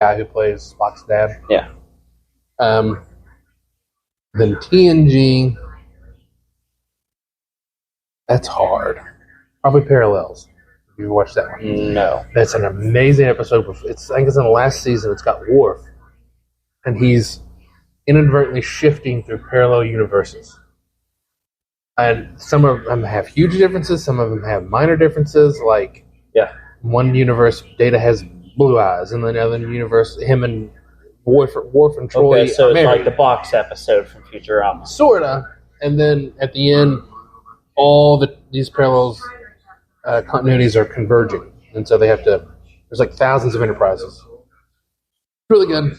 guy who plays Spock's dad. Yeah. Then TNG. That's hard. Probably Parallels. If you watched that one. No. That's an amazing episode. I think it's in the last season. It's got Worf. And he's inadvertently shifting through parallel universes. And some of them have huge differences. Some of them have minor differences. Like, one universe, Data has blue eyes. And then the other universe, him and Worf and Troy. Okay, so are it's married. like the box episode from Futurama. Sorta. And then at the end, all these parallels continuities are converging, and so they have to. There's like thousands of Enterprises. Really good.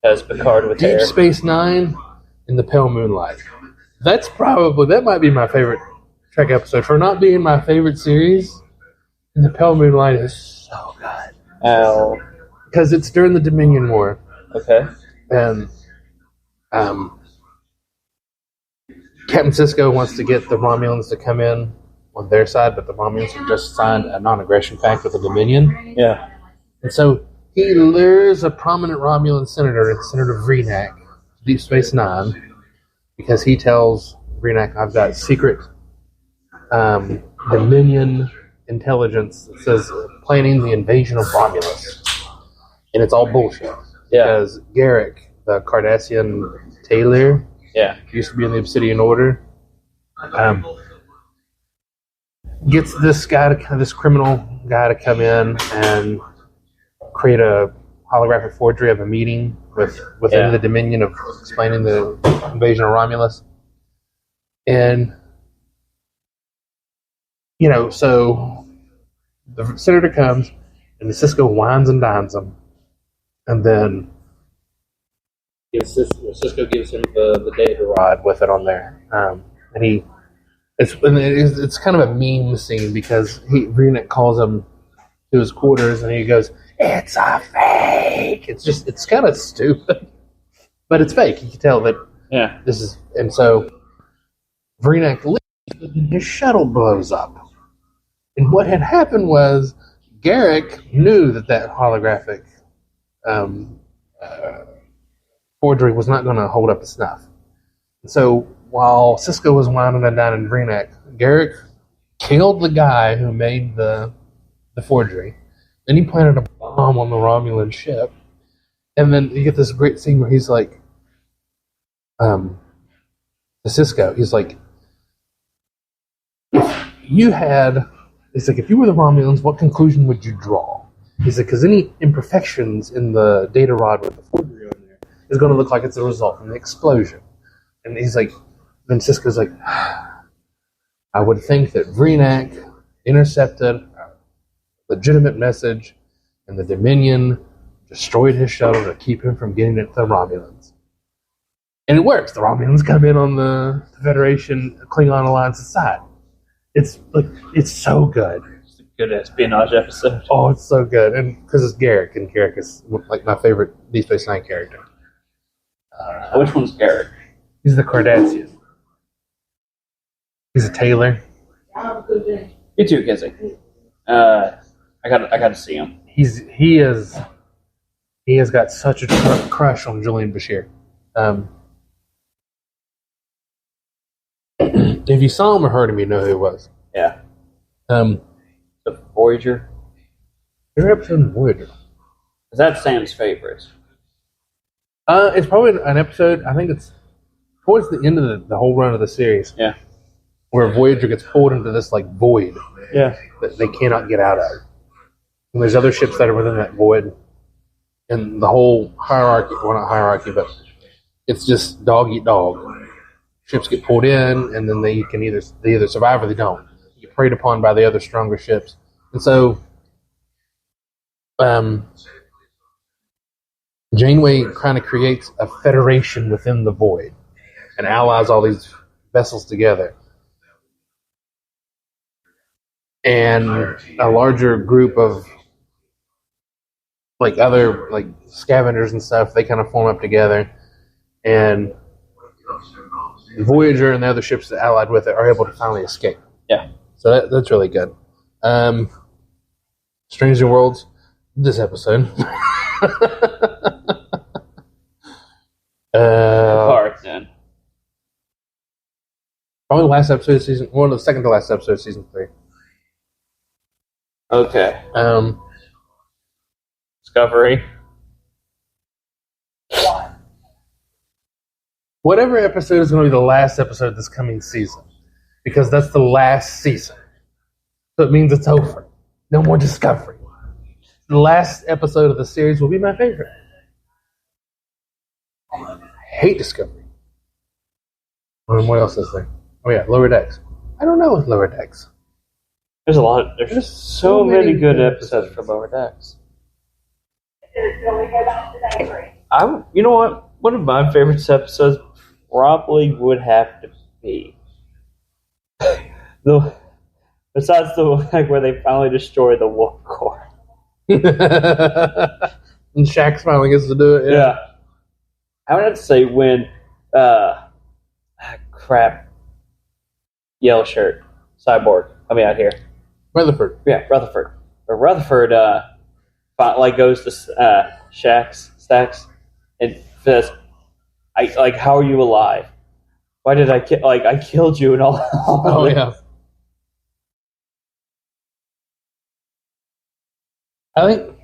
As Picard with Deep hair. Space Nine and the Pale Moonlight. That might be my favorite Trek episode for not being my favorite series. And the Pale Moonlight is so good. Oh. Because it's during the Dominion War. Okay. And Captain Sisko wants to get the Romulans to come in on their side, but the Romulans have just signed a non-aggression pact with the Dominion. Yeah. And so he lures a prominent Romulan senator, Senator Vreenak, to Deep Space Nine, because he tells Vreenak, I've got secret Dominion intelligence that says planning the invasion of Romulus. And it's all bullshit. Yeah. Because Garrick, the Cardassian tailor, used to be in the Obsidian Order, gets this criminal guy to come in and create a holographic forgery of a meeting within the Dominion of explaining the invasion of Romulus. And, so the senator comes and the Sisko wines and dines him. And then Sisko gives him the data rod with it on there. And it's kind of a meme scene because Vreenak calls him to his quarters and he goes, "It's a fake." It's kind of stupid, but it's fake. You can tell that this is. And so Vreenak leaves, but then his shuttle blows up. And what had happened was Garrick knew that holographic forgery was not going to hold up to snuff. And so while Sisko was winding and dining Vreenak, Garrick killed the guy who made the forgery. Then he planted a bomb on the Romulan ship. And then you get this great scene where he's like, to Sisko, he's like, if you were the Romulans, what conclusion would you draw? He's like, because any imperfections in the data rod with the forgery on there is going to look like it's a result from the explosion. And he's like, then Sisko's like, I would think that Vreenak intercepted a legitimate message and the Dominion destroyed his shuttle to keep him from getting it to the Romulans. And it works. The Romulans come in on the Federation Klingon Alliance's side. It's so good. It's a good espionage episode. Oh, it's so good. And because it's Garrick, and Garrick is like my favorite Deep Space Nine character. Which one's Garrick? He's the Cardassian. He's a tailor. You too, Kizzy. I got to see him. He has got such a crush on Julian Bashir. If you saw him or heard him, you know who it was. Yeah. The Voyager. Favorite episode in Voyager. Is that Sam's favorite? It's probably an episode. I think it's towards the end of the whole run of the series. Yeah. Where Voyager gets pulled into this void. Yeah. That they cannot get out of. And there's other ships that are within that void. And the whole hierarchy, well, not hierarchy, but it's just dog eat dog. Ships get pulled in, and then they either survive or they don't. You get preyed upon by the other stronger ships. And so Janeway kind of creates a federation within the void and allies all these vessels together. And a larger group of other scavengers and stuff, they kind of form up together, and Voyager and the other ships that allied with it are able to finally escape. Yeah. So that's really good. Strange New Worlds. This episode. Picard, then. Probably the last episode of season. Well, the second to last episode of season 3. Okay. Discovery. Whatever episode is going to be the last episode this coming season, because that's the last season. So it means it's over. No more Discovery. The last episode of the series will be my favorite. I hate Discovery. What else is there? Oh yeah, Lower Decks. I don't know with Lower Decks. There's a lot. There's so many good episodes for Lower Decks. You know what? One of my favorite episodes probably would have to be besides the where they finally destroy the Warp Core. And Shax finally gets to do it. Yeah. I would have to say when yellow shirt Cyborg coming out here. Rutherford. Yeah, Rutherford. But Rutherford goes to Stacks and says, how are you alive? Why did I killed you and all Oh yeah. I think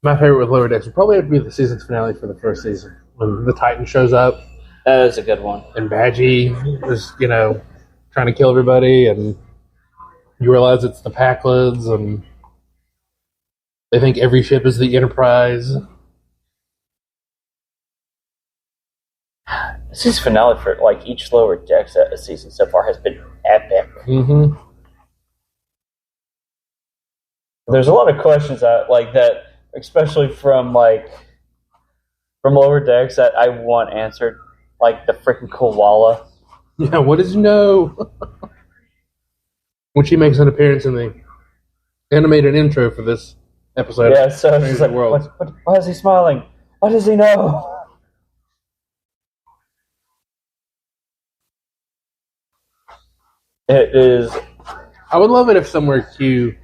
my favorite with Lower Decks would probably have to be the season finale for the first season. When the Titan shows up. That is a good one. And Badgie is, trying to kill everybody, and you realize it's the Packlids, and they think every ship is the Enterprise. The season finale for each Lower Decks season so far has been epic. Mm-hmm. There's a lot of questions that, especially from Lower Decks that I want answered, like the freaking koala. Yeah, what does he know? When she makes an appearance in the animated intro for this episode. Yeah, so she's like, why is he smiling? What does he know? It is. I would love it if somewhere Q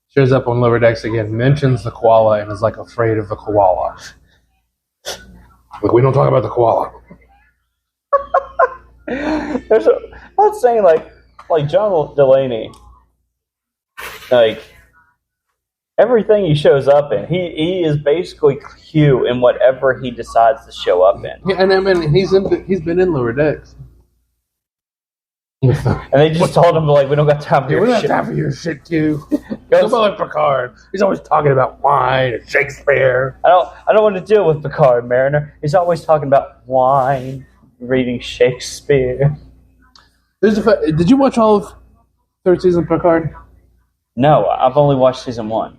shows up on Lower Decks again, mentions the koala, and is afraid of the koala. We don't talk about the koala. I'm not saying John Delaney, everything he shows up in, he is basically Q in whatever he decides to show up in. Yeah, and I mean he's been in Lower Decks. And they just told him we don't got time for your shit. We don't have time for your shit, Q. Go like Picard. He's always talking about wine and Shakespeare. I don't want to deal with Picard, Mariner. He's always talking about wine, reading Shakespeare. Did you watch all of third season of Picard? No, I've only watched season 1.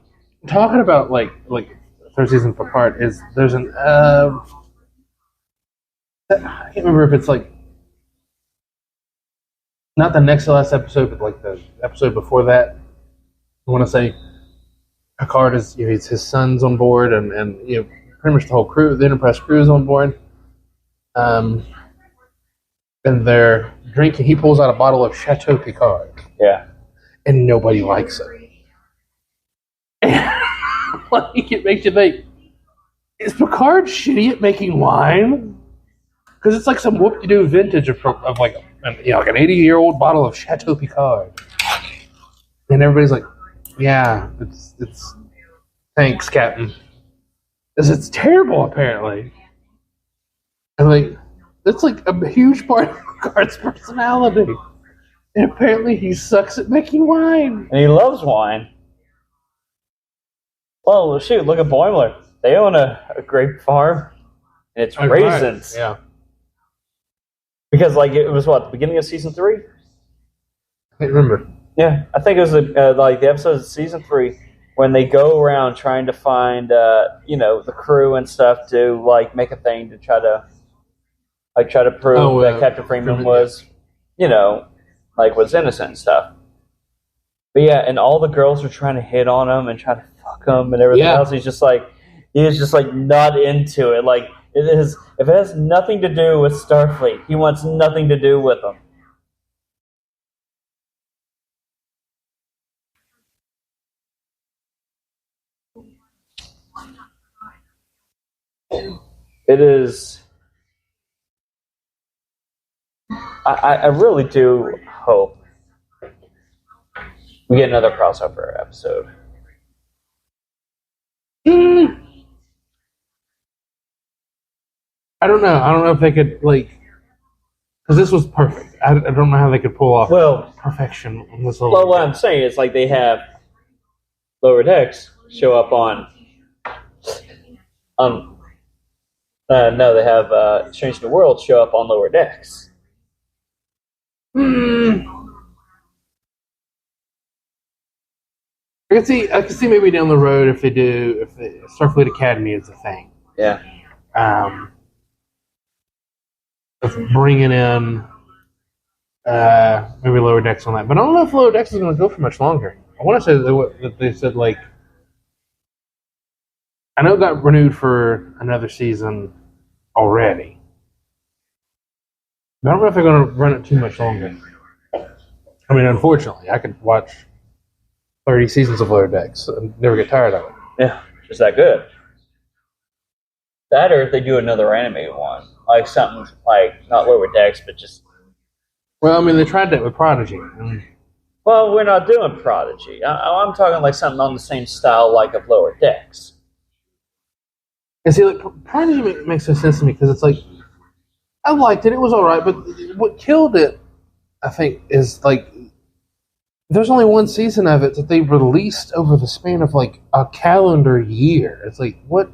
Talking about third season of Picard there's an I can't remember if it's not the next to last episode, but the episode before that. I want to say Picard is his son's on board, and pretty much the whole crew, the Enterprise crew is on board. And they're drinking. He pulls out a bottle of Chateau Picard. Yeah. And nobody likes it. It makes you think, is Picard shitty at making wine? Because it's some whoop-de-doo vintage of an 80-year-old bottle of Chateau Picard. And everybody's like, yeah, it's thanks, Captain. Because it's terrible, apparently. And that's a huge part of Picard's personality. And apparently he sucks at making wine. And he loves wine. Well, shoot, look at Boimler. They own a grape farm. And it's raisins. Right. Yeah. Because, it was the beginning of season 3? I can't remember. Yeah, I think it was the episode of season 3 when they go around trying to find, the crew and stuff to, make a thing to try to prove that Captain Freeman was, was innocent and stuff. But yeah, and all the girls were trying to hit on him and try to fuck him and everything else. He's just not into it. If it has nothing to do with Starfleet, he wants nothing to do with them. It is. I really do hope we get another crossover episode. I don't know. I don't know if they could, like, because this was perfect. I don't know how they could pull off perfection on this whole. Well, what I'm saying is, like, they have Lower Decks show up on. No, they have Strange New World show up on Lower Decks. I can see maybe down the road if Starfleet Academy is a thing. Yeah. Of bringing in maybe Lower Decks on that, but I don't know if Lower Decks is going to go for much longer. I want to say that they said, like, I know it got renewed for another season already. But I don't know if they're going to run it too much longer. I mean, unfortunately, I could watch 30 seasons of Lower Decks and never get tired of it. Yeah, just that good. That or if they do another animated one. Like something like, not Lower Decks, but just... Well, I mean, they tried that with Prodigy. Well, we're not doing Prodigy. I'm talking like something on the same style like of Lower Decks. And see, like, Prodigy makes no sense to me because it's like, I liked it, it was alright, but what killed it, I think, is like, there's only one season of it that they released over the span of like a calendar year. It's like, what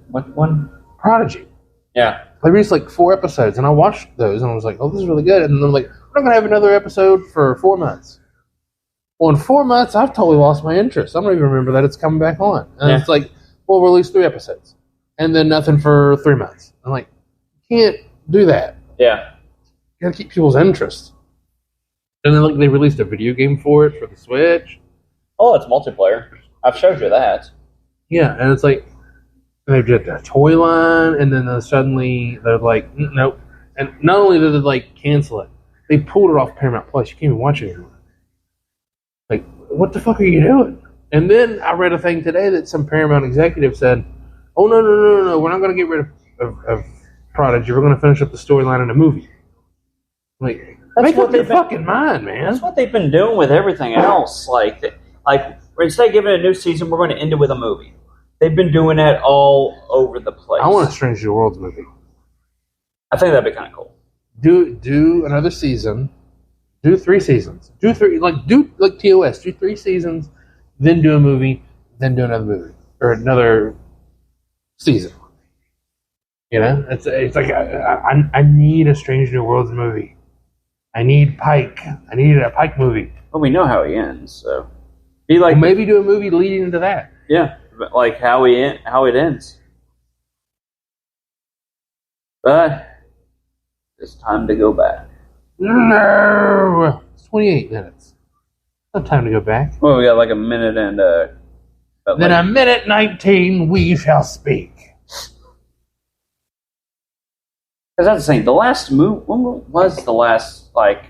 one? Prodigy. Yeah. They released like 4 episodes, and I watched those, and I was like, oh, this is really good. And then I'm like, we're not going to have another episode for 4 months. Well, in 4 months, I've totally lost my interest. I don't even remember that it's coming back on. And It's like, we'll release 3 episodes. And then nothing for 3 months. I'm like, you can't do that. Yeah. You got to keep people's interest. And then, like, they released a video game for it for the Switch. Oh, it's multiplayer. I've showed you that. Yeah, and it's like, they did a toy line, and then suddenly they're like, nope. And not only did they, like, cancel it, they pulled it off Paramount Plus. You can't even watch it anymore. Like, what the fuck are you doing? And then I read a thing today that some Paramount executive said, oh, no, we're not going to get rid of Prodigy. We're going to finish up the storyline in a movie. Like, make up your fucking mind, man. That's what they've been doing with everything else. Like instead of giving it a new season, we're going to end it with a movie. They've been doing that all over the place. I want a Strange New Worlds movie. I think that'd be kind of cool. Do another season. Do 3 seasons. Do like TOS. Do 3 seasons, then do a movie, then do another movie or another season. You know, it's like I need a Strange New Worlds movie. I need Pike. I need a Pike movie. Well, we know how he ends, so be like maybe do a movie leading into that. Yeah, but like how it ends. But it's time to go back. No, it's 28 minutes. No time to go back. Well, we got like a minute and then a minute 19 we shall speak. Because that's the thing. The last movie, when was the last like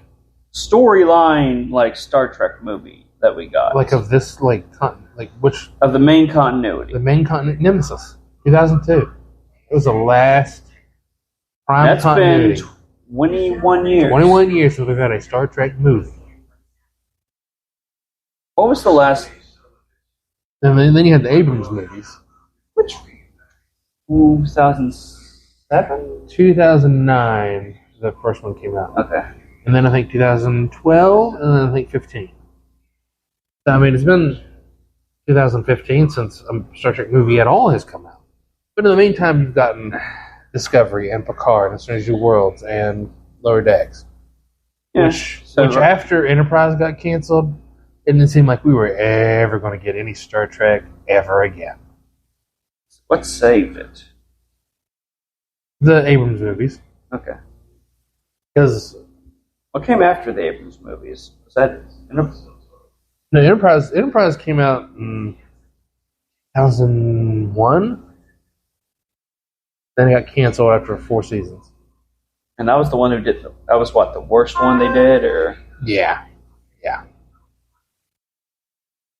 storyline like Star Trek movie that we got? Like of this like which of the main continuity? The main continuity, Nemesis, 2002. It was the last prime That's continuity. Been 21 years. 21 years since we've had a Star Trek movie. What was the last? And then you had the Abrams movies. Which 2007? 2009, the first one came out. Okay. And then I think 2012, and then I think 15. So, I mean, it's been 2015 since a Star Trek movie at all has come out. But in the meantime, you've gotten Discovery and Picard and Strange New Worlds and Lower Decks. Yeah. Which after Enterprise got canceled, it didn't seem like we were ever going to get any Star Trek ever again. What saved it? The Abrams movies. Okay. Because what came after the Abrams movies? Was that Enterprise? No, Enterprise came out in 2001. Then it got canceled after 4 seasons. And that was the one who did. That was what, the worst one they did, or yeah.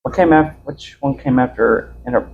What came after? Which one came after Enterprise?